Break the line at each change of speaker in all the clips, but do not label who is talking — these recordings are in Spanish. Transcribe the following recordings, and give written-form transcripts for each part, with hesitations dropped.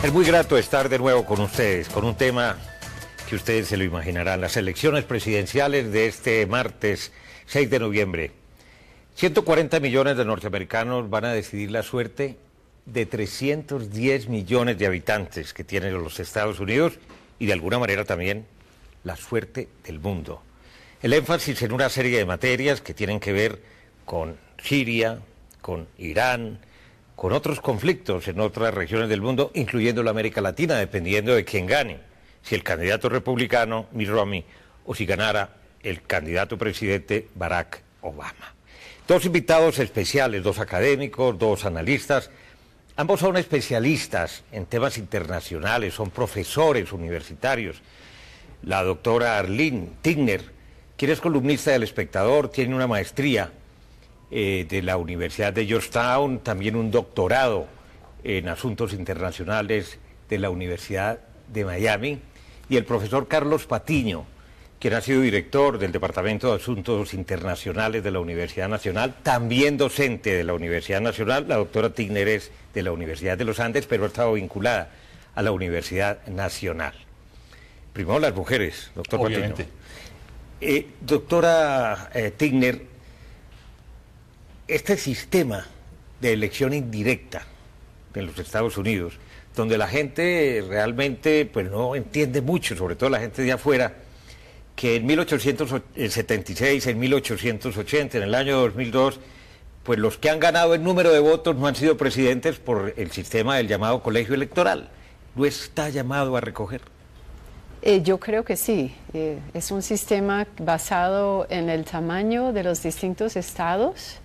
Es muy grato estar de nuevo con ustedes, con un tema que ustedes se lo imaginarán, las elecciones presidenciales de este martes 6 de noviembre. 140 millones de norteamericanos van a decidir la suerte de 310 millones de habitantes que tienen los Estados Unidos y de alguna manera también la suerte del mundo. El énfasis en una serie de materias que tienen que ver con Siria, con Irán, con otros conflictos en otras regiones del mundo, incluyendo la América Latina, dependiendo de quién gane, si el candidato republicano, Mitt Romney, o si ganara el candidato presidente Barack Obama. Dos invitados especiales, dos académicos, dos analistas, ambos son especialistas en temas internacionales, son profesores universitarios. La doctora Arlene Tigner, quien es columnista del Espectador, tiene una maestría de la Universidad de Georgetown, también un doctorado en Asuntos Internacionales de la Universidad de Miami, y el profesor Carlos Patiño, quien ha sido director del Departamento de Asuntos Internacionales de la Universidad Nacional, también docente de la Universidad Nacional. La doctora Tigner es de la Universidad de los Andes, pero ha estado vinculada a la Universidad Nacional. Primero las mujeres, doctor
Obviamente.
Patiño. Doctora Tigner, este sistema de elección indirecta en los Estados Unidos, donde la gente realmente pues no entiende mucho, sobre todo la gente de afuera, que en 1876, en 1880, en el año 2002, pues los que han ganado el número de votos no han sido presidentes por el sistema del llamado colegio electoral. ¿No está llamado a recoger?
Yo creo que sí. Es un sistema basado en el tamaño de los distintos estados,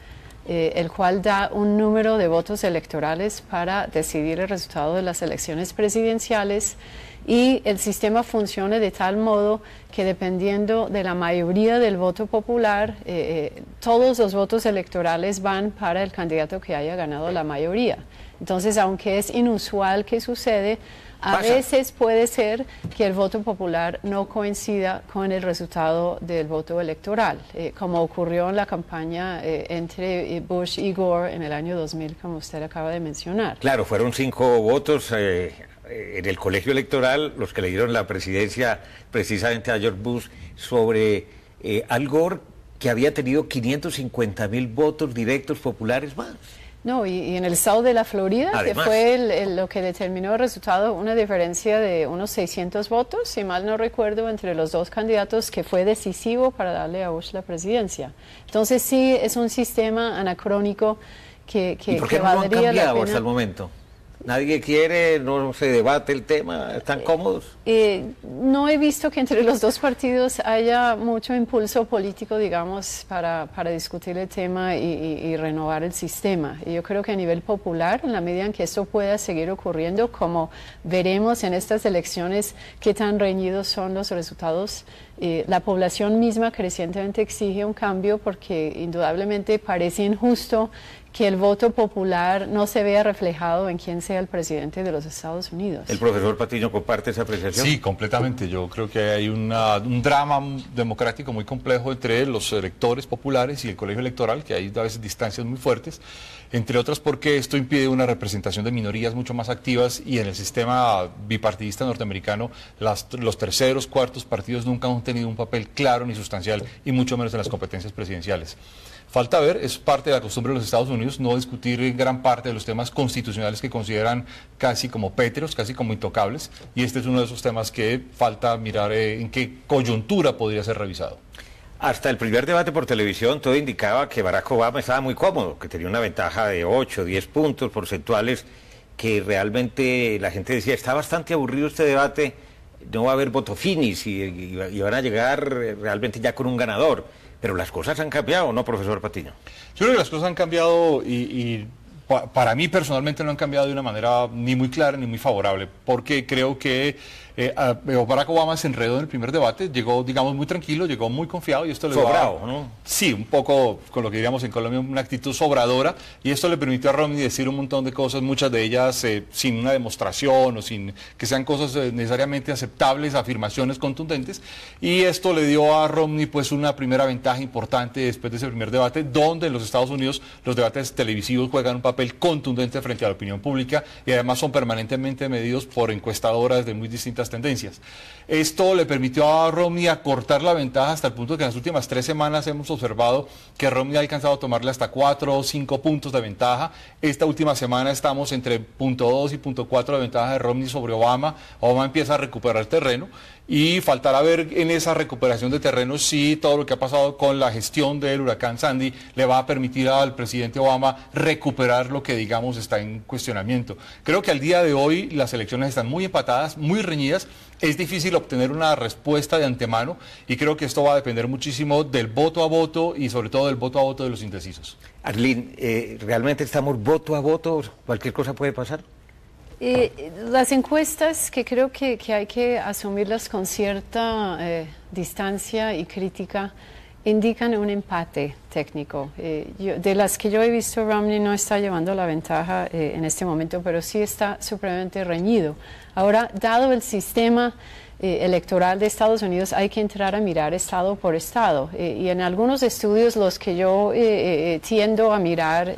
el cual da un número de votos electorales para decidir el resultado de las elecciones presidenciales, y el sistema funciona de tal modo que dependiendo de la mayoría del voto popular, todos los votos electorales van para el candidato que haya ganado la mayoría. Entonces, aunque es inusual que sucede, a veces puede ser que el voto popular no coincida con el resultado del voto electoral, como ocurrió en la campaña entre Bush y Gore en el año 2000, como usted acaba de mencionar.
Claro, fueron 5 votos en el colegio electoral los que le dieron la presidencia precisamente a George Bush sobre Al Gore, que había tenido 550,000 votos directos populares más.
No, y en el estado de la Florida, además, que fue lo que determinó el resultado, una diferencia de unos 600 votos, si mal no recuerdo, entre los dos candidatos, que fue decisivo para darle a Bush la presidencia. Entonces sí, es un sistema anacrónico que
¿Y por qué no lo han cambiado hasta el momento? ¿Nadie quiere, no se debate el tema, están cómodos?
No he visto que entre los dos partidos haya mucho impulso político, digamos, para discutir el tema y renovar el sistema. Y yo creo que a nivel popular, en la medida en que esto pueda seguir ocurriendo, como veremos en estas elecciones qué tan reñidos son los resultados, la población misma crecientemente exige un cambio, porque indudablemente parece injusto que el voto popular no se vea reflejado en quién sea el presidente de los Estados Unidos.
¿El profesor Patiño comparte esa apreciación?
Sí, completamente. Yo creo que hay un drama democrático muy complejo entre los electores populares y el colegio electoral, que hay a veces distancias muy fuertes, entre otras porque esto impide una representación de minorías mucho más activas, y en el sistema bipartidista norteamericano los terceros, cuartos partidos nunca han tenido un papel claro ni sustancial, y mucho menos en las competencias presidenciales. Falta ver, es parte de la costumbre de los Estados Unidos no discutir gran parte de los temas constitucionales que consideran casi como pétreos, casi como intocables, y este es uno de esos temas que falta mirar en qué coyuntura podría ser revisado.
Hasta el primer debate por televisión todo indicaba que Barack Obama estaba muy cómodo, que tenía una ventaja de 8, 10 puntos porcentuales, que realmente la gente decía, está bastante aburrido este debate, no va a haber voto finis y van a llegar realmente ya con un ganador. Pero las cosas han cambiado, ¿no, profesor Patiño?
Yo creo que las cosas han cambiado y para mí personalmente no han cambiado de una manera ni muy clara ni muy favorable, porque creo que Barack Obama se enredó en el primer debate, llegó, digamos, muy tranquilo, llegó muy confiado y esto le
sobrado, ¿no?
Sí, un poco, con lo que diríamos en Colombia, una actitud sobradora, y esto le permitió a Romney decir un montón de cosas, muchas de ellas sin una demostración o sin que sean cosas necesariamente aceptables, afirmaciones contundentes, y esto le dio a Romney pues una primera ventaja importante después de ese primer debate, donde en los Estados Unidos los debates televisivos juegan un papel contundente frente a la opinión pública y además son permanentemente medidos por encuestadoras de muy distintas tendencias. Esto le permitió a Romney acortar la ventaja hasta el punto de que en las últimas 3 semanas hemos observado que Romney ha alcanzado a tomarle hasta 4 o 5 puntos de ventaja. Esta última semana estamos entre 0.2 y 0.4 de ventaja de Romney sobre Obama. Obama empieza a recuperar terreno y faltará ver en esa recuperación de terreno si todo lo que ha pasado con la gestión del huracán Sandy le va a permitir al presidente Obama recuperar lo que digamos está en cuestionamiento. Creo que al día de hoy las elecciones están muy empatadas, muy reñidas. Es difícil obtener una respuesta de antemano y creo que esto va a depender muchísimo del voto a voto y sobre todo del voto a voto de los indecisos.
Arlene, ¿realmente estamos voto a voto? ¿Cualquier cosa puede pasar?
Las encuestas, que creo que hay que asumirlas con cierta distancia y crítica, indican un empate técnico. De las que yo he visto, Romney no está llevando la ventaja en este momento, pero sí está supremamente reñido. Ahora, dado el sistema electoral de Estados Unidos, hay que entrar a mirar estado por estado. Y en algunos estudios, los que yo tiendo a mirar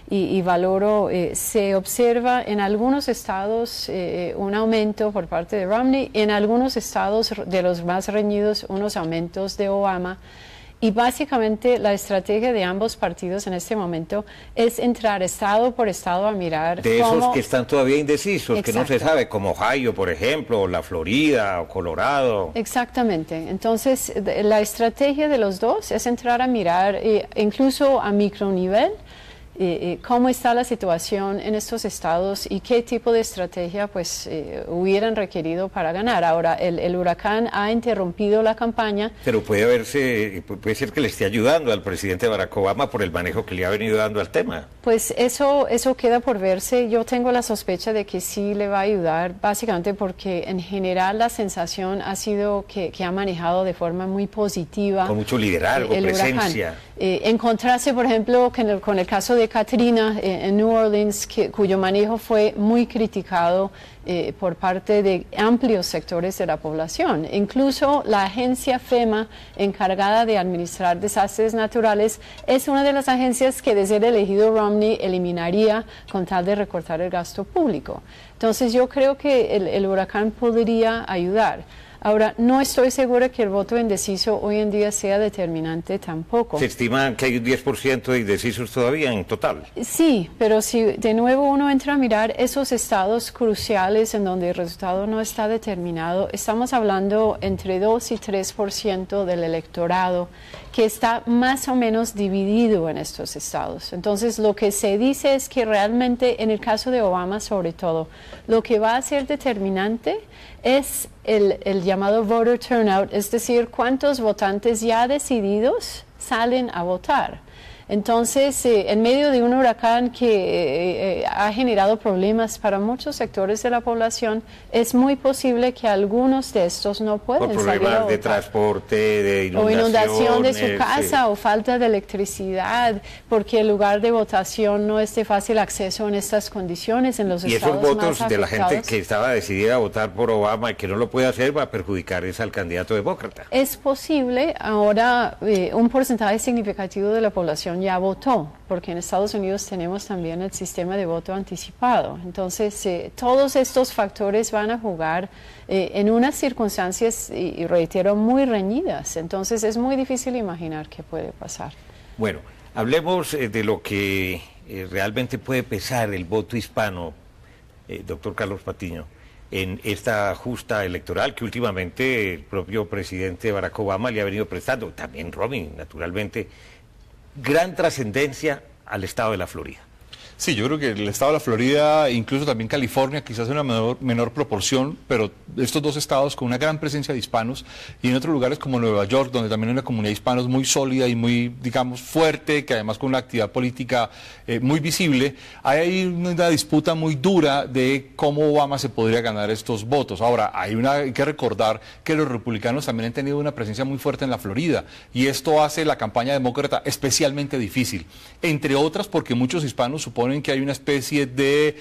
y valoro, se observa en algunos estados un aumento por parte de Romney, en algunos estados de los más reñidos unos aumentos de Obama. Y básicamente la estrategia de ambos partidos en este momento es entrar estado por estado a mirar
de esos que están todavía indecisos,
exacto,
que no se sabe, como Ohio, por ejemplo, o la Florida, o Colorado.
Exactamente. Entonces, la estrategia de los dos es entrar a mirar, incluso a micronivel, cómo está la situación en estos estados y qué tipo de estrategia pues hubieran requerido para ganar. Ahora, el huracán ha interrumpido la campaña.
Pero puede ser que le esté ayudando al presidente Barack Obama por el manejo que le ha venido dando al tema.
Pues eso queda por verse. Yo tengo la sospecha de que sí le va a ayudar, básicamente porque en general la sensación ha sido que ha manejado de forma muy positiva.
Con mucho liderazgo, presencia.
Encontrarse, por ejemplo, con el caso de Katrina en New Orleans, cuyo manejo fue muy criticado por parte de amplios sectores de la población. Incluso la agencia FEMA, encargada de administrar desastres naturales, es una de las agencias que, de ser elegido Romney, eliminaría con tal de recortar el gasto público. Entonces yo creo que el huracán podría ayudar. Ahora, no estoy segura que el voto indeciso hoy en día sea determinante tampoco.
¿Se estima que hay un 10% de indecisos todavía en total?
Sí, pero si de nuevo uno entra a mirar esos estados cruciales en donde el resultado no está determinado, estamos hablando entre 2 y 3% del electorado que está más o menos dividido en estos estados. Entonces, lo que se dice es que realmente, en el caso de Obama sobre todo, lo que va a ser determinante es el llamado voter turnout, es decir, cuántos votantes ya decididos salen a votar. Entonces, en medio de un huracán que ha generado problemas para muchos sectores de la población, es muy posible que algunos de estos no puedan salir a votar. Por problemas
de transporte, de inundación.
O inundación de su casa, o falta de electricidad, porque el lugar de votación no es de fácil acceso en estas condiciones en los estados más afectados.
Y esos votos de la gente que estaba decidida a votar por Obama y que no lo puede hacer, va a perjudicar al candidato demócrata.
Es posible. Ahora un porcentaje significativo de la población ya votó, porque en Estados Unidos tenemos también el sistema de voto anticipado. Entonces, todos estos factores van a jugar en unas circunstancias, y reitero, muy reñidas. Entonces, es muy difícil imaginar qué puede pasar.
Bueno, hablemos de lo que realmente puede pesar el voto hispano, doctor Carlos Patiño, en esta justa electoral que últimamente el propio presidente Barack Obama le ha venido prestando, también Romney, naturalmente, gran trascendencia al estado de la Florida.
Sí, yo creo que el estado de la Florida, incluso también California, quizás en una menor proporción, pero estos dos estados con una gran presencia de hispanos, y en otros lugares como Nueva York, donde también hay una comunidad de hispanos muy sólida y muy, digamos, fuerte, que además con una actividad política muy visible, hay una disputa muy dura de cómo Obama se podría ganar estos votos. Ahora, hay que recordar que los republicanos también han tenido una presencia muy fuerte en la Florida, y esto hace la campaña demócrata especialmente difícil, entre otras porque muchos hispanos suponen que hay una especie de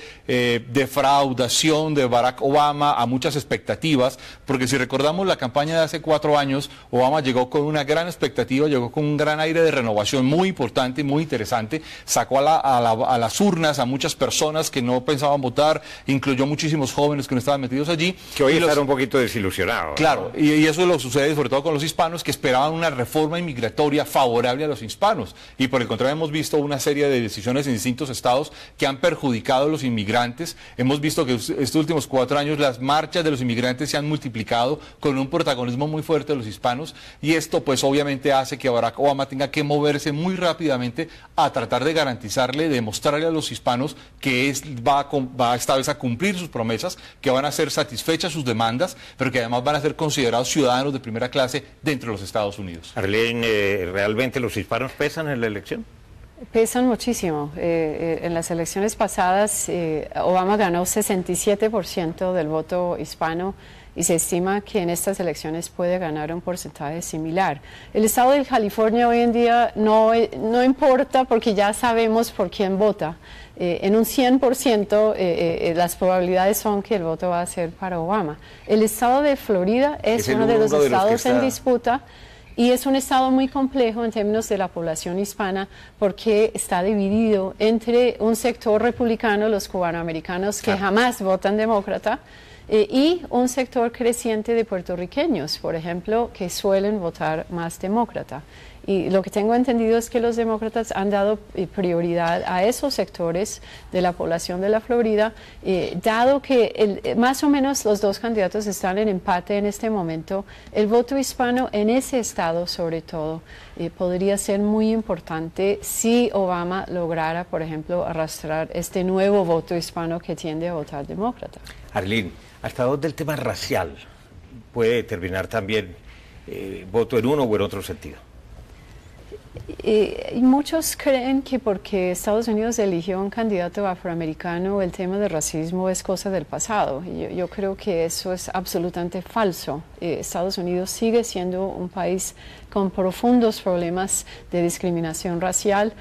defraudación de Barack Obama a muchas expectativas, porque si recordamos la campaña de hace 4 años, Obama llegó con una gran expectativa, llegó con un gran aire de renovación muy importante y muy interesante, sacó a las urnas a muchas personas que no pensaban votar, incluyó muchísimos jóvenes que no estaban metidos allí.
Que hoy están un poquito desilusionados.
Claro, y eso lo sucede sobre todo con los hispanos que esperaban una reforma inmigratoria favorable a los hispanos, y por el contrario hemos visto una serie de decisiones en distintos estados que han perjudicado a los inmigrantes. Hemos visto que estos últimos 4 años las marchas de los inmigrantes se han multiplicado con un protagonismo muy fuerte de los hispanos, y esto pues obviamente hace que Barack Obama tenga que moverse muy rápidamente a tratar de garantizarle, de mostrarle a los hispanos que va esta vez a cumplir sus promesas, que van a ser satisfechas sus demandas, pero que además van a ser considerados ciudadanos de primera clase dentro de los Estados Unidos.
Arlene, ¿realmente los hispanos pesan en la elección?
Pesan muchísimo. En las elecciones pasadas, Obama ganó 67% del voto hispano y se estima que en estas elecciones puede ganar un porcentaje similar. El estado de California hoy en día no importa porque ya sabemos por quién vota. En un 100% las probabilidades son que el voto va a ser para Obama. El estado de Florida es uno de los estados en disputa. Y es un estado muy complejo en términos de la población hispana porque está dividido entre un sector republicano, los cubanoamericanos que jamás votan demócrata, y un sector creciente de puertorriqueños, por ejemplo, que suelen votar más demócrata. Y lo que tengo entendido es que los demócratas han dado prioridad a esos sectores de la población de la Florida, dado que más o menos los dos candidatos están en empate en este momento. El voto hispano en ese estado, sobre todo, podría ser muy importante si Obama lograra, por ejemplo, arrastrar este nuevo voto hispano que tiende a votar demócrata.
Arlene, ¿hasta dónde el tema racial puede determinar también voto en uno o en otro sentido?
Muchos creen que porque Estados Unidos eligió un candidato afroamericano, el tema del racismo es cosa del pasado. Yo creo que eso es absolutamente falso. Estados Unidos sigue siendo un país con profundos problemas de discriminación racial.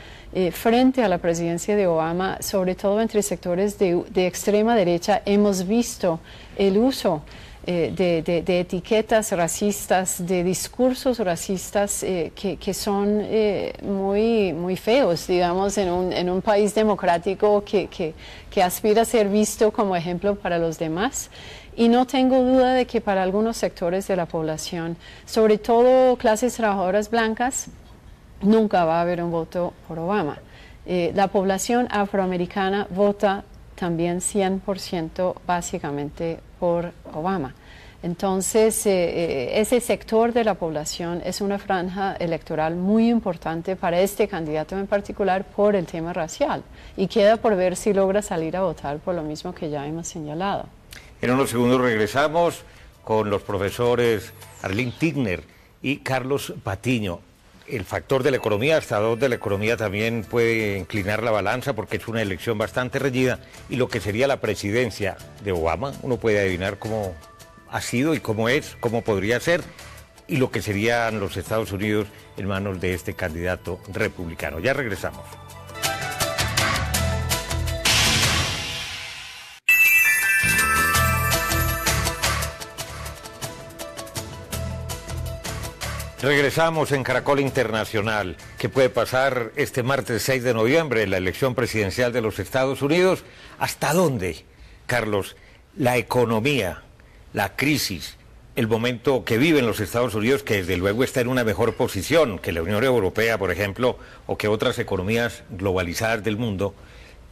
Frente a la presidencia de Obama, sobre todo entre sectores de extrema derecha, hemos visto el uso de etiquetas racistas, de discursos racistas que son muy feos, digamos, en un país democrático que aspira a ser visto como ejemplo para los demás. Y no tengo duda de que para algunos sectores de la población, sobre todo clases trabajadoras blancas, nunca va a haber un voto por Obama. La población afroamericana vota también 100% básicamente por Obama. Entonces, ese sector de la población es una franja electoral muy importante para este candidato en particular por el tema racial. Y queda por ver si logra salir a votar por lo mismo que ya hemos señalado.
En unos segundos regresamos con los profesores Arlene Tigner y Carlos Patiño. El factor de la economía, hasta dónde la economía también puede inclinar la balanza porque es una elección bastante reñida, y lo que sería la presidencia de Obama, uno puede adivinar cómo ha sido y cómo es, cómo podría ser, y lo que serían los Estados Unidos en manos de este candidato republicano. Ya regresamos. Regresamos en Caracol Internacional. ¿Qué puede pasar este martes 6 de noviembre en la elección presidencial de los Estados Unidos? ¿Hasta dónde, Carlos, la economía, la crisis, el momento que viven los Estados Unidos, que desde luego está en una mejor posición que la Unión Europea, por ejemplo, o que otras economías globalizadas del mundo,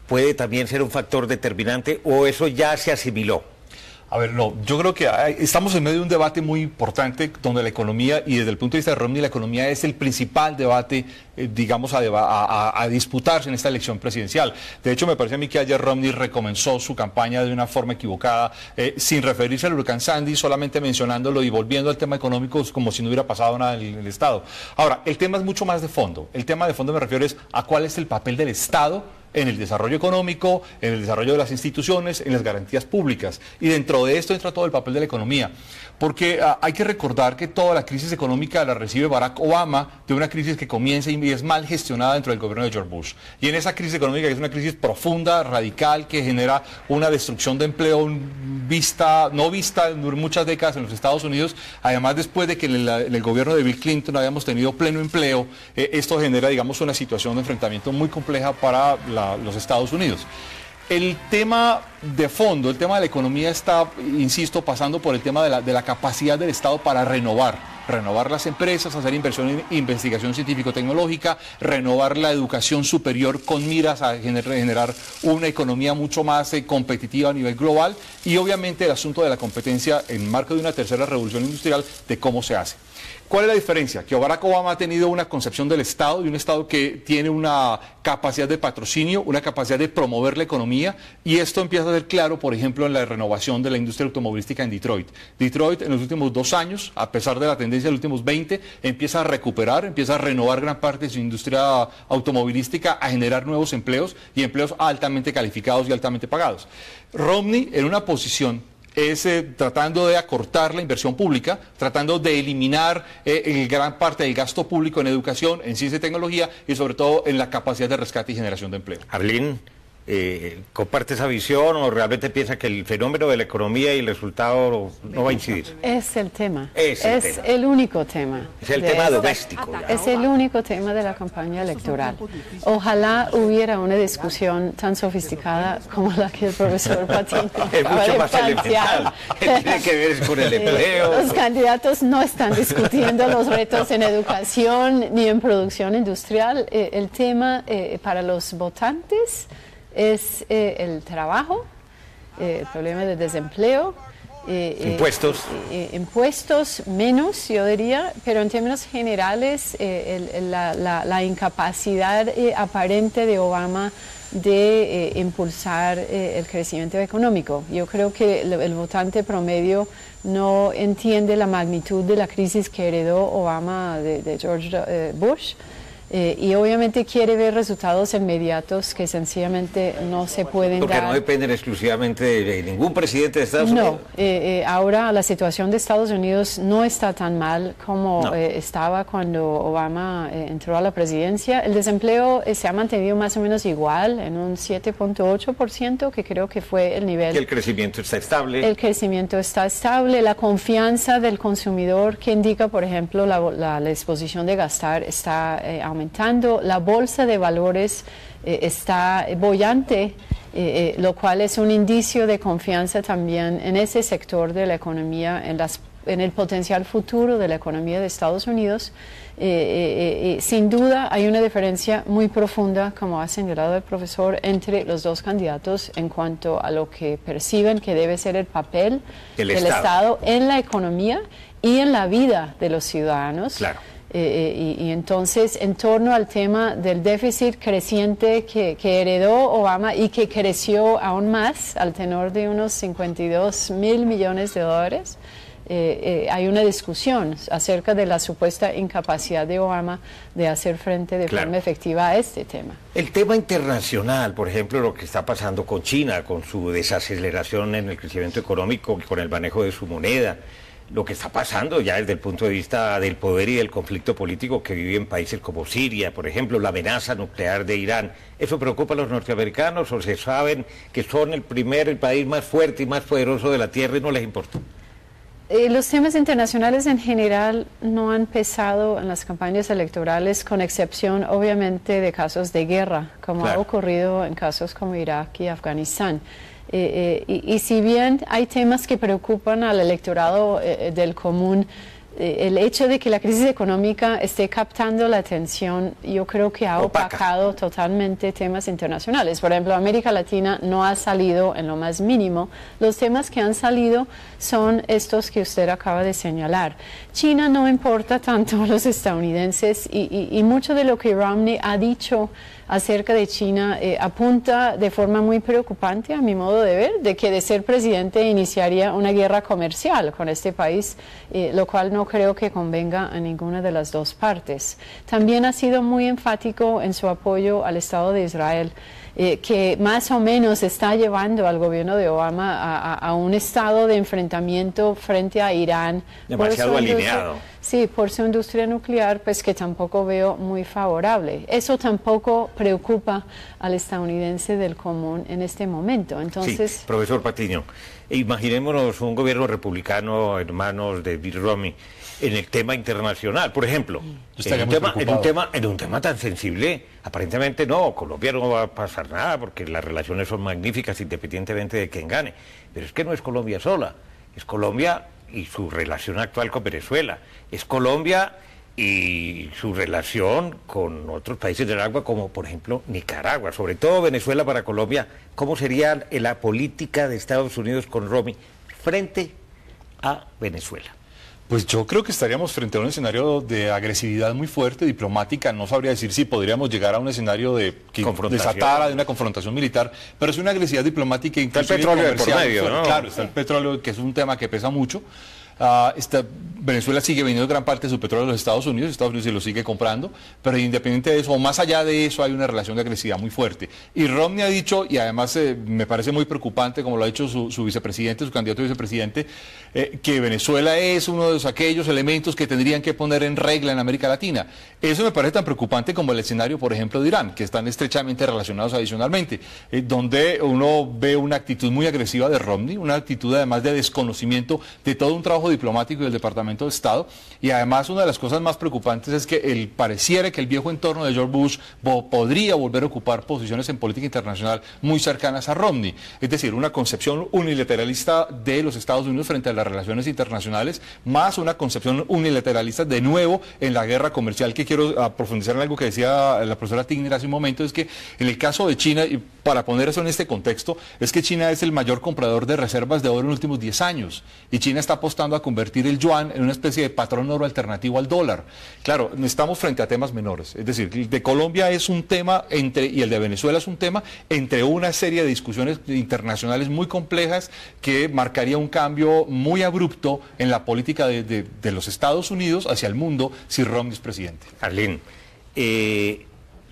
puede también ser un factor determinante, o eso ya se asimiló?
A ver, no, yo creo que estamos en medio de un debate muy importante donde la economía, y desde el punto de vista de Romney, la economía es el principal debate, digamos, a disputarse en esta elección presidencial. De hecho, me parece a mí que ayer Romney recomenzó su campaña de una forma equivocada, sin referirse al huracán Sandy, solamente mencionándolo y volviendo al tema económico como si no hubiera pasado nada en el Estado. Ahora, el tema es mucho más de fondo. El tema de fondo me refiero es a cuál es el papel del Estado en el desarrollo económico, en el desarrollo de las instituciones, en las garantías públicas. Y dentro de esto entra todo el papel de la economía. Porque hay que recordar que toda la crisis económica la recibe Barack Obama, de una crisis que comienza y es mal gestionada dentro del gobierno de George Bush. Y en esa crisis económica, que es una crisis profunda, radical, que genera una destrucción de empleo no vista en muchas décadas en los Estados Unidos, además después de que en el gobierno de Bill Clinton habíamos tenido pleno empleo, esto genera, digamos, una situación de enfrentamiento muy compleja para los Estados Unidos. El tema de fondo, el tema de la economía está, insisto, pasando por el tema de la capacidad del Estado para renovar las empresas, hacer inversión en investigación científico-tecnológica, renovar la educación superior con miras a generar una economía mucho más competitiva a nivel global y obviamente el asunto de la competencia en marco de una tercera revolución industrial de cómo se hace. ¿Cuál es la diferencia? Que Barack Obama ha tenido una concepción del Estado, de un Estado que tiene una capacidad de patrocinio, una capacidad de promover la economía, y esto empieza a ser claro, por ejemplo, en la renovación de la industria automovilística en Detroit. Detroit, en los últimos 2 años, a pesar de la tendencia de los últimos 20, empieza a recuperar, empieza a renovar gran parte de su industria automovilística, a generar nuevos empleos y empleos altamente calificados y altamente pagados. Romney, en una posición tratando de acortar la inversión pública, tratando de eliminar gran parte del gasto público en educación, en ciencia y tecnología y sobre todo en la capacidad de rescate y generación de empleo.
Arlene, ¿comparte esa visión o realmente piensa que el fenómeno de la economía y el resultado no va a incidir?
Es el tema.
Es
el único tema.
Es el tema doméstico.
Es el único tema de la campaña electoral. Ojalá hubiera una discusión tan sofisticada como la que el profesor Patiño
es
acaba
mucho
de
más elemental. Tiene que ver con el empleo.
Los candidatos no están discutiendo los retos en educación ni en producción industrial. El tema para los votantes es el trabajo, el problema de desempleo, impuestos menos, yo diría, pero en términos generales la incapacidad aparente de Obama de impulsar el crecimiento económico. Yo creo que el votante promedio no entiende la magnitud de la crisis que heredó Obama de George Bush. Y obviamente quiere ver resultados inmediatos que sencillamente no se pueden dar.
Porque no dependen exclusivamente de ningún presidente de Estados Unidos.
No, ahora la situación de Estados Unidos no está tan mal como estaba cuando Obama entró a la presidencia. El desempleo se ha mantenido más o menos igual, en un 7.8%, que creo que fue el nivel.
Que el crecimiento está estable.
El crecimiento está estable, la confianza del consumidor, que indica, por ejemplo, la disposición de gastar, está aumentando. La bolsa de valores está boyante, lo cual es un indicio de confianza también en ese sector de la economía, en el potencial futuro de la economía de Estados Unidos. Sin duda hay una diferencia muy profunda, como ha señalado el profesor, entre los dos candidatos en cuanto a lo que perciben que debe ser el papel del Estado en la economía y en la vida de los ciudadanos.
Claro.
Y entonces, en torno al tema del déficit creciente que heredó Obama y que creció aún más al tenor de unos 52.000 millones de dólares, hay una discusión acerca de la supuesta incapacidad de Obama de hacer frente de forma efectiva a este tema.
El tema internacional, por ejemplo, lo que está pasando con China, con su desaceleración en el crecimiento económico, con el manejo de su moneda, lo que está pasando ya desde el punto de vista del poder y del conflicto político que viven países como Siria, por ejemplo, la amenaza nuclear de Irán. ¿Eso preocupa a los norteamericanos o se saben que son el país más fuerte y más poderoso de la Tierra y no les importa?
Los temas internacionales en general no han pesado en las campañas electorales, con excepción obviamente de casos de guerra, como ha ocurrido en casos como Irak y Afganistán. Y si bien hay temas que preocupan al electorado del común, el hecho de que la crisis económica esté captando la atención, yo creo que ha opacado totalmente temas internacionales. Por ejemplo, América Latina no ha salido en lo más mínimo. Los temas que han salido son estos que usted acaba de señalar. China no importa tanto a los estadounidenses y mucho de lo que Romney ha dicho acerca de China apunta de forma muy preocupante, a mi modo de ver, de que de ser presidente iniciaría una guerra comercial con este país, lo cual no creo que convenga a ninguna de las dos partes. También ha sido muy enfático en su apoyo al Estado de Israel, que más o menos está llevando al gobierno de Obama a un estado de enfrentamiento frente a Irán.
Demasiado alineado.
Sí, por su industria nuclear, pues que tampoco veo muy favorable. Eso tampoco preocupa al estadounidense del común en este momento. Entonces,
sí, profesor Patiño, imaginémonos un gobierno republicano en manos de Mitt Romney en el tema internacional, por ejemplo, en un tema tan sensible. Aparentemente no, Colombia no va a pasar nada porque las relaciones son magníficas independientemente de quién gane, pero es que no es Colombia sola, es Colombia y su relación actual con Venezuela, es Colombia y su relación con otros países del agua como por ejemplo Nicaragua, sobre todo Venezuela para Colombia. ¿Cómo sería la política de Estados Unidos con Romney frente a Venezuela?
Pues yo creo que estaríamos frente a un escenario de agresividad muy fuerte, diplomática. No sabría decir si podríamos llegar a un escenario de que desatara de una confrontación militar, pero es una agresividad diplomática, incluso
el petróleo por medio, ¿no?
Claro, está el petróleo, que es un tema que pesa mucho. Venezuela sigue vendiendo gran parte de su petróleo a los Estados Unidos se lo sigue comprando, pero independiente de eso, o más allá de eso, hay una relación de agresividad muy fuerte. Y Romney ha dicho, y además me parece muy preocupante, como lo ha dicho su vicepresidente, su candidato a vicepresidente, que Venezuela es uno de aquellos elementos que tendrían que poner en regla en América Latina. Eso me parece tan preocupante como el escenario, por ejemplo, de Irán, que están estrechamente relacionados adicionalmente, donde uno ve una actitud muy agresiva de Romney, una actitud además de desconocimiento de todo un trabajo diplomático del Departamento de Estado, y además una de las cosas más preocupantes es que pareciera que el viejo entorno de George Bush podría volver a ocupar posiciones en política internacional muy cercanas a Romney, es decir, una concepción unilateralista de los Estados Unidos frente a las relaciones internacionales, más una concepción unilateralista de nuevo en la guerra comercial, que quiero profundizar en algo que decía la profesora Tigner hace un momento, es que en el caso de China, y para poner eso en este contexto, es que China es el mayor comprador de reservas de oro en los últimos 10 años, y China está apostando a convertir el yuan en una especie de patrón oro alternativo al dólar. Claro, estamos frente a temas menores, es decir, el de Colombia es un tema y el de Venezuela es un tema entre una serie de discusiones internacionales muy complejas que marcaría un cambio muy abrupto en la política de los Estados Unidos hacia el mundo si Romney es presidente.
Arlene,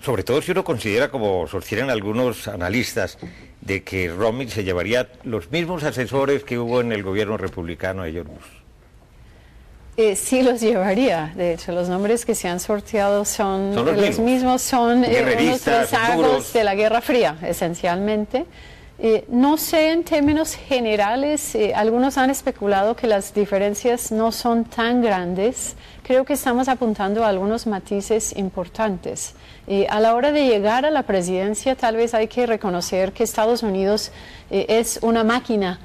sobre todo si uno considera, como sostienen algunos analistas, de que Romney se llevaría los mismos asesores que hubo en el gobierno republicano de George Bush.
Sí los llevaría. De hecho, los nombres que se han sorteado son los mismos, son unos rezagos de la Guerra Fría, esencialmente. No sé, en términos generales, algunos han especulado que las diferencias no son tan grandes. Creo que estamos apuntando a algunos matices importantes. A la hora de llegar a la presidencia, tal vez hay que reconocer que Estados Unidos es una máquina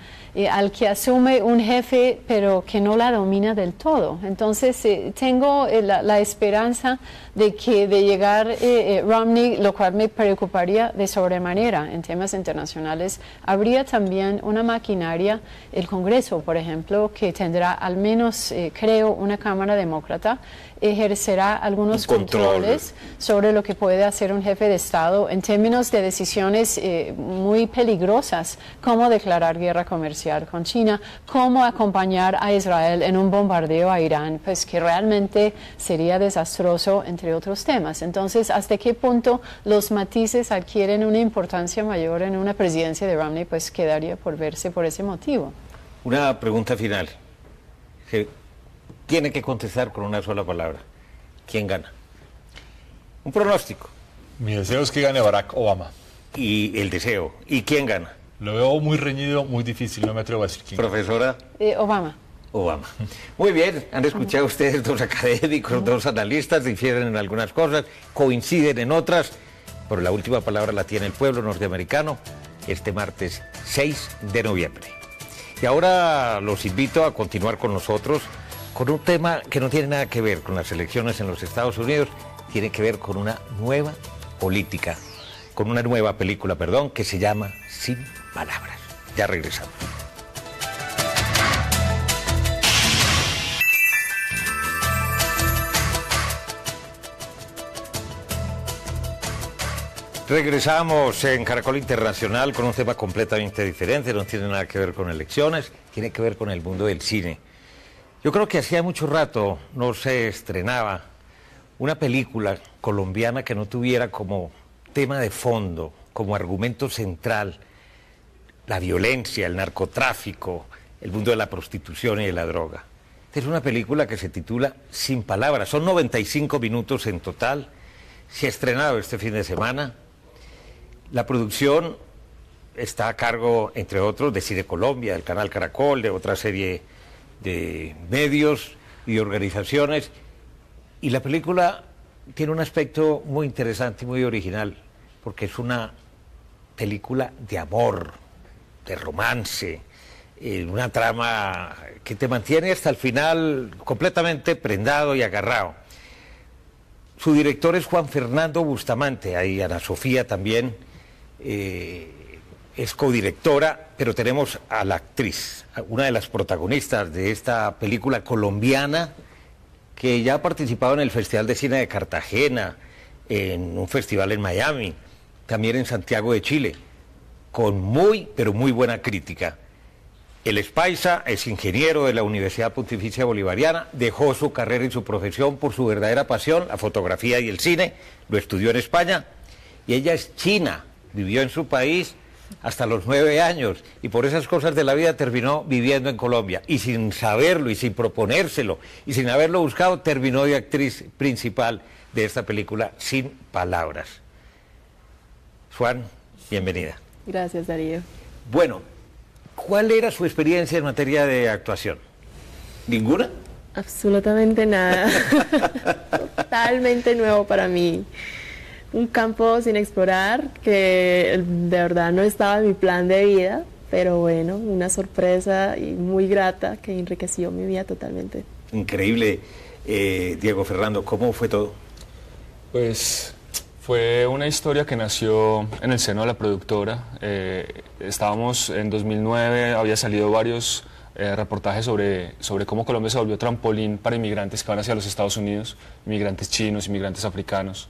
al que asume un jefe, pero que no la domina del todo. Entonces, tengo la esperanza de que de llegar Romney, lo cual me preocuparía de sobremanera en temas internacionales, habría también una maquinaria, el Congreso, por ejemplo, que tendrá al menos, creo, una Cámara Demócrata, ejercerá algunos controles sobre lo que puede hacer un jefe de Estado en términos de decisiones muy peligrosas, como declarar guerra comercial con China, cómo acompañar a Israel en un bombardeo a Irán, pues que realmente sería desastroso, entre otros temas. Entonces, ¿hasta qué punto los matices adquieren una importancia mayor en una presidencia de Romney? Pues quedaría por verse por ese motivo.
Una pregunta final. Tiene que contestar con una sola palabra. ¿Quién gana? Un pronóstico.
Mi deseo es que gane Barack Obama.
Y el deseo. ¿Y quién gana?
Lo veo muy reñido, muy difícil, no me atrevo a decir quién.
Profesora.
Obama.
Obama. Muy bien, han escuchado ustedes dos académicos, dos analistas, difieren en algunas cosas, coinciden en otras, pero la última palabra la tiene el pueblo norteamericano este martes 6 de noviembre. Y ahora los invito a continuar con nosotros con un tema que no tiene nada que ver con las elecciones en los Estados Unidos, tiene que ver con una nueva política, con una nueva película, perdón, que se llama Sin Palabras. Ya regresamos. Regresamos en Caracol Internacional con un tema completamente diferente, no tiene nada que ver con elecciones, tiene que ver con el mundo del cine. Yo creo que hacía mucho rato no se estrenaba una película colombiana que no tuviera como tema de fondo, como argumento central, la violencia, el narcotráfico, el mundo de la prostitución y de la droga. Esta es una película que se titula Sin Palabras, son 95 minutos en total, se ha estrenado este fin de semana. La producción está a cargo, entre otros, de Cine Colombia, del Canal Caracol, de otra serie de medios y organizaciones. Y la película tiene un aspecto muy interesante y muy original, porque es una película de amor, de romance, una trama que te mantiene hasta el final completamente prendado y agarrado. Su director es Juan Fernando Bustamante, ahí Ana Sofía también es codirectora, pero tenemos a la actriz, una de las protagonistas de esta película colombiana, que ya ha participado en el Festival de Cine de Cartagena, en un festival en Miami, también en Santiago de Chile, con muy, pero muy buena crítica. Él es paisa, es ingeniero de la Universidad Pontificia Bolivariana, dejó su carrera y su profesión por su verdadera pasión, la fotografía y el cine, lo estudió en España, y ella es china, vivió en su país hasta los 9 años, y por esas cosas de la vida terminó viviendo en Colombia, y sin saberlo, y sin proponérselo, y sin haberlo buscado, terminó de actriz principal de esta película Sin Palabras. Juan, bienvenida.
Gracias, Darío.
Bueno, ¿cuál era su experiencia en materia de actuación? ¿Ninguna?
Absolutamente nada. Totalmente nuevo para mí. Un campo sin explorar que de verdad no estaba en mi plan de vida, pero bueno, una sorpresa y muy grata que enriqueció mi vida totalmente.
Increíble. Diego Fernando, ¿cómo fue todo?
Pues fue una historia que nació en el seno de la productora. Estábamos en 2009, había salido varios reportajes sobre cómo Colombia se volvió trampolín para inmigrantes que van hacia los Estados Unidos, inmigrantes chinos, inmigrantes africanos.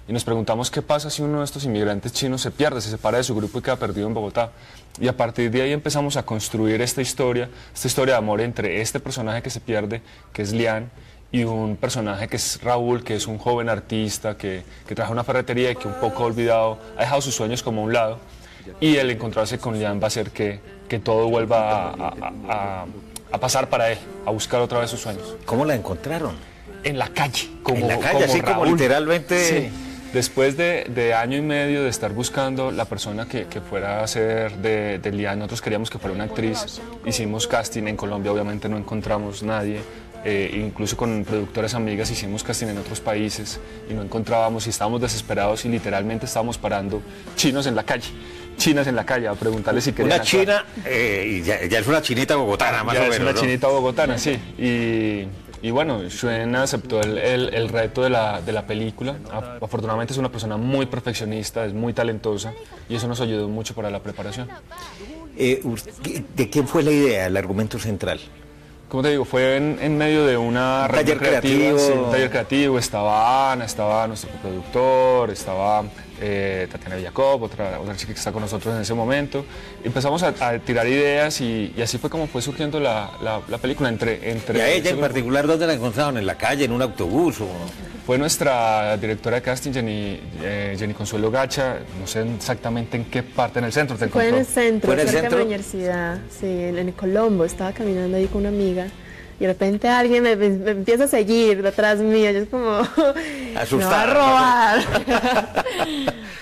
Y nos preguntamos qué pasa si uno de estos inmigrantes chinos se pierde, se separa de su grupo y queda perdido en Bogotá. Y a partir de ahí empezamos a construir esta historia de amor entre este personaje que se pierde, que es Lian, y un personaje que es Raúl, que es un joven artista que trabaja en una ferretería y que un poco olvidado, ha dejado sus sueños como a un lado. Y el encontrarse con Lian va a hacer que todo vuelva a pasar para él, a buscar otra vez sus sueños.
¿Cómo la encontraron?
En la calle.
En la calle, así como literalmente...
Sí. Después de año y medio de estar buscando la persona que fuera a ser de Lian, nosotros queríamos que fuera una actriz, hicimos casting en Colombia, obviamente no encontramos nadie, incluso con productoras amigas hicimos casting en otros países y no encontrábamos y estábamos desesperados y literalmente estábamos parando chinos en la calle. Chinas en la calle a preguntarles si querían
una china, y ya es una chinita bogotana, más o menos,
es una
¿no?
chinita bogotana, sí. Y bueno, Xuen aceptó el reto de la película. Afortunadamente es una persona muy perfeccionista, es muy talentosa y eso nos ayudó mucho para la preparación.
¿De quién fue la idea, el argumento central?
Como te digo, fue en medio de una
taller creativo.
Sí, un taller creativo. Estaba Ana, estaba nuestro coproductor, estaba Tatiana Villacob, otra chica que está con nosotros en ese momento. Empezamos a tirar ideas y así fue como fue surgiendo la película.
¿Y a ella en particular dónde la encontraron? ¿En la calle, en un autobús?
Fue nuestra directora de casting, Jenny Consuelo Gacha, no sé exactamente en qué parte, en el centro te encontró.
Fue en el centro,
cerca
de la universidad, sí, en Colombo, estaba caminando ahí con una amiga y de repente alguien me empieza a seguir detrás mío, yo es como,
asustada,
me va a robar.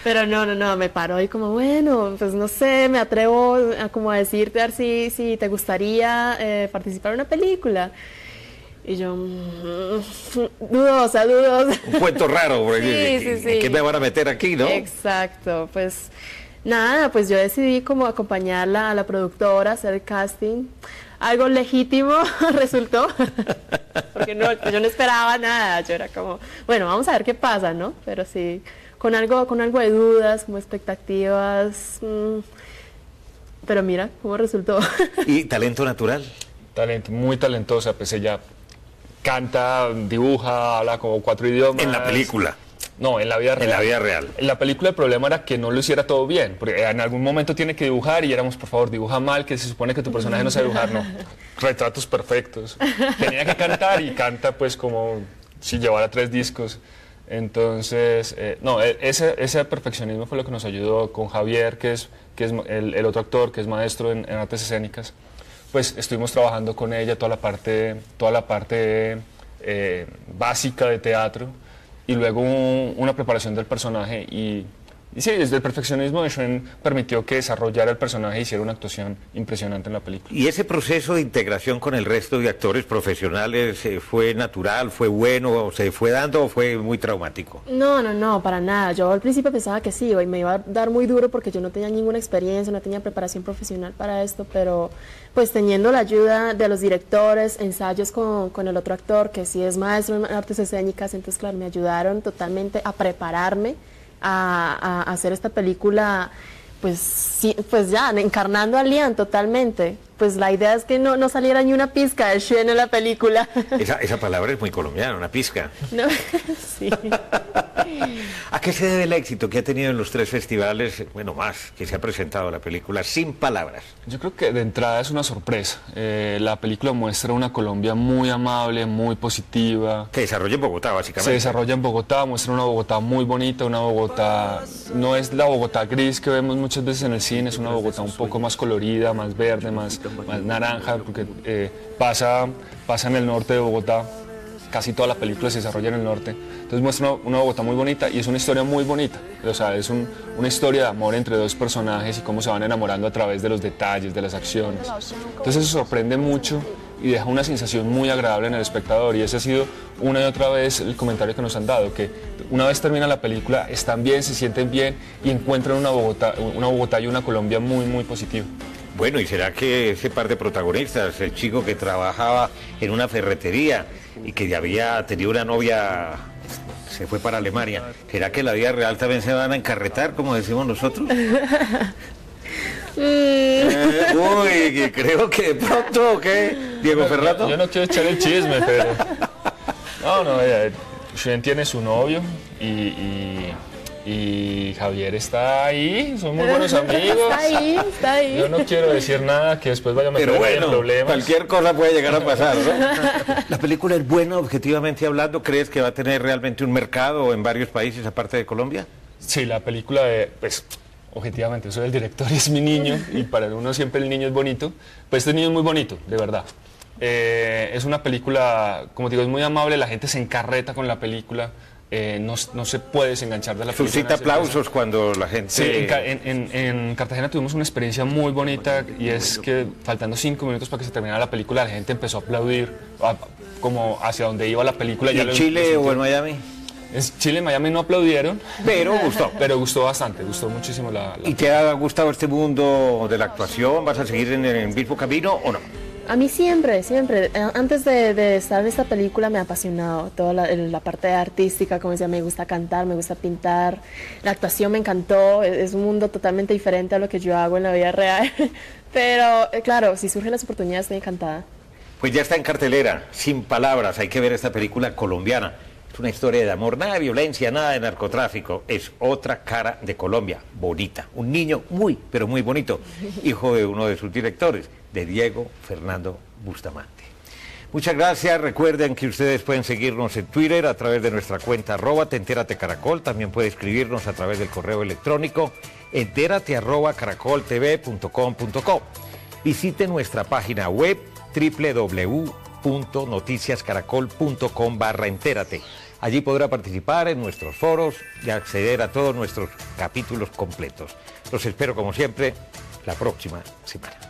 Pero no, me paró y como, bueno, pues no sé, me atrevo a como a decirte a ver si te gustaría participar en una película. Y yo, dudosa.
Un cuento raro, porque
sí.
¿qué me van a meter aquí, no?
Exacto, pues nada, pues yo decidí como acompañarla a la productora, hacer el casting. algo legítimo resultó, porque no, pues yo no esperaba nada, yo era como, bueno, vamos a ver qué pasa, ¿no? Pero sí, con algo de dudas, como expectativas, pero mira cómo resultó.
¿Y talento natural?
Talento, muy talentosa, pues ella canta, dibuja, habla como 4 idiomas.
En la película.
No, en la vida real.
En la vida real.
En la película el problema era que no lo hiciera todo bien, porque en algún momento tiene que dibujar y éramos, por favor, dibuja mal, que se supone que tu personaje no sabe dibujar, no. Retratos perfectos. Tenía que cantar y canta pues como si llevara 3 discos. Entonces, no, ese perfeccionismo fue lo que nos ayudó con Javier, que es el otro actor, que es maestro en artes escénicas. Pues estuvimos trabajando con ella toda la parte básica de teatro y luego una preparación del personaje y sí, desde el perfeccionismo de Schwen permitió que desarrollara el personaje y hiciera una actuación impresionante en la película.
¿Y ese proceso de integración con el resto de actores profesionales fue natural, fue bueno, se fue dando o fue muy traumático?
No, para nada. Yo al principio pensaba que sí, y me iba a dar muy duro porque yo no tenía ninguna experiencia, no tenía preparación profesional para esto, pero pues teniendo la ayuda de los directores, ensayos con el otro actor que sí es maestro en artes escénicas, entonces claro, me ayudaron totalmente a prepararme a hacer esta película, pues sí, pues ya, encarnando a Lian totalmente. Pues la idea es que no saliera ni una pizca de Schwen en la película.
Esa palabra es muy colombiana, una pizca.
No, sí.
¿A qué se debe el éxito que ha tenido en los 3 festivales, bueno, más, que se ha presentado la película, sin palabras?
Yo creo que de entrada es una sorpresa. La película muestra una Colombia muy amable, muy positiva.
Que desarrolla en Bogotá, básicamente.
Se desarrolla en Bogotá, muestra una Bogotá muy bonita, una Bogotá, no es la Bogotá gris que vemos muchas veces en el cine, es una Bogotá un poco más colorida, más verde, más naranja, porque pasa en el norte de Bogotá, casi toda la película se desarrolla en el norte, entonces muestra una Bogotá muy bonita y es una historia muy bonita, o sea, es una historia de amor entre 2 personajes y cómo se van enamorando a través de los detalles, de las acciones, entonces eso sorprende mucho y deja una sensación muy agradable en el espectador y ese ha sido una y otra vez el comentario que nos han dado, que una vez termina la película están bien, se sienten bien y encuentran una Bogotá y una Colombia muy, muy positiva.
Bueno, ¿y será que ese par de protagonistas, el chico que trabajaba en una ferretería y que ya había tenido una novia, se fue para Alemania, ¿será que en la vida real también se van a encarretar, como decimos nosotros? Uy, creo que de pronto, ¿qué? Diego Ferrato.
Yo no quiero echar el chisme, pero... No, Schwen tiene su novio y Javier está ahí, son muy buenos amigos.
Está ahí.
Yo no quiero decir nada que después vaya a meter en problemas.
Cualquier cosa puede llegar a pasar, ¿no? ¿La película es buena, objetivamente hablando? ¿Crees que va a tener realmente un mercado en varios países aparte de Colombia?
Sí, la película, pues, objetivamente, soy el director y es mi niño, y para uno siempre el niño es bonito. Pues este niño es muy bonito, de verdad. Es una película, como digo, es muy amable, la gente se encarreta con la película. No se puede desenganchar de la película.
Suscita aplausos cuando la gente...
Sí, en Cartagena tuvimos una experiencia muy bonita y es que faltando 5 minutos para que se terminara la película la gente empezó a aplaudir como hacia donde iba la película.
¿Y en Chile o en Miami?
En Chile y Miami no aplaudieron.
Pero gustó.
Pero gustó bastante, gustó muchísimo la...
¿Y te ha gustado este mundo de la actuación? ¿Vas a seguir en el mismo camino o no?
A mí siempre. Antes de estar en esta película me ha apasionado toda la parte artística, como decía, me gusta cantar, me gusta pintar, la actuación me encantó, es un mundo totalmente diferente a lo que yo hago en la vida real, pero claro, si surgen las oportunidades estoy encantada.
Pues ya está en cartelera, sin palabras, hay que ver esta película colombiana. Es una historia de amor, nada de violencia, nada de narcotráfico, es otra cara de Colombia, bonita. Un niño muy, pero muy bonito, hijo de uno de sus directores, de Diego Fernando Bustamante. Muchas gracias, recuerden que ustedes pueden seguirnos en Twitter a través de nuestra cuenta @enteratecaracol, también puede escribirnos a través del correo electrónico enterate@caracoltv.com.co. Visite nuestra página web www.noticiascaracol.com/entérate. Allí podrá participar en nuestros foros y acceder a todos nuestros capítulos completos. Los espero como siempre la próxima semana.